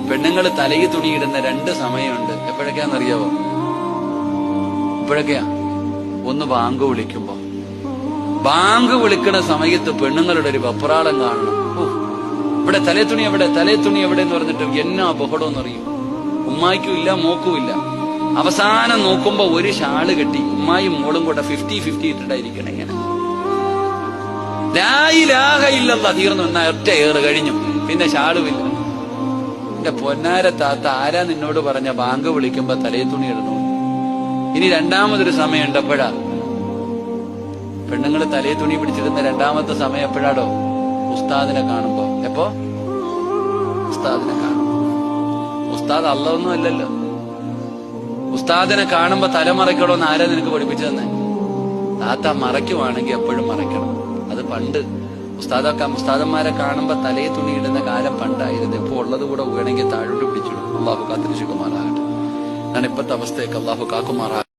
പെണ്ണുങ്ങൾ തലയിൽ തുണിയിടുന്ന 2 സമയമുണ്ട്. എപ്പോഴൊക്കെയാണെന്നറിയാവോ? ഇപ്പോഴൊക്കെയാ. ഒന്ന് ബാങ്ക് വിളിക്കുമ്പോ, ബാങ്ക് വിളിക്കണ സമയത്ത് പെണ്ണുങ്ങളുടെ ഒരു വെപ്രാളം കാണണം. ഇവിടെ തലേ തുണി എവിടെ, തലേ തുണി എവിടെ എന്ന് പറഞ്ഞിട്ട് എന്നാ ബഹളമെന്ന് അറിയും. ഉമ്മായിക്കും ഇല്ല, മോക്കും ഇല്ല. അവസാനം നോക്കുമ്പോ ഒരു ഷാള് കെട്ടി ഉമ്മായും മോളും കൂടെ 50-50 ഇട്ടിട്ടായിരിക്കണം. ഇങ്ങനെ ലാ ഇലാഹ ഇല്ലല്ലാഹ് തീർന്നു. എന്നാ ഒറ്റ ഏറ് കഴിഞ്ഞു, പിന്നെ ഷാളുമില്ല. എന്റെ പൊന്നാര താത്ത, ആരാ നിന്നോട് പറഞ്ഞ ബാങ്ക് വിളിക്കുമ്പോ തലേ തുണി ഇടണു? ഇനി രണ്ടാമതൊരു സമയം ഉണ്ടപ്പോഴാ പെണ്ണുങ്ങൾ തലേ തുണി പിടിച്ചിരുന്ന രണ്ടാമത്തെ സമയം എപ്പോഴാടോ? ഉസ്താദിനെ കാണുമ്പോ. എപ്പോ? ഉസ്താദിനെ കാണുമ്പോ. ഉസ്താദ് അള്ളൊന്നും അല്ലല്ലോ. ഉസ്താദിനെ കാണുമ്പോ തല മറയ്ക്കണോന്ന് ആരാ നിനക്ക് പഠിപ്പിച്ചു തന്നെ? താത്ത മറയ്ക്കുവാണെങ്കിൽ എപ്പോഴും മറയ്ക്കണം. അത് പണ്ട് ഉസ്താദന്മാരെ കാണുമ്പോ തലേ തുണി ഇടുന്ന കാലം പണ്ടായിരുന്നു. ഇപ്പൊ ഉള്ളത് കൂടെ വേണമെങ്കിൽ താഴോട്ട് പിടിച്ചിടും. അള്ളാഹു കാത്തിരിച്ചുകുമാറാകട്ടെ. ഞാൻ ഇപ്പോഴത്തെ അവസ്ഥയൊക്കെ അള്ളാഹു കാക്കുമാറാകട്ടെ.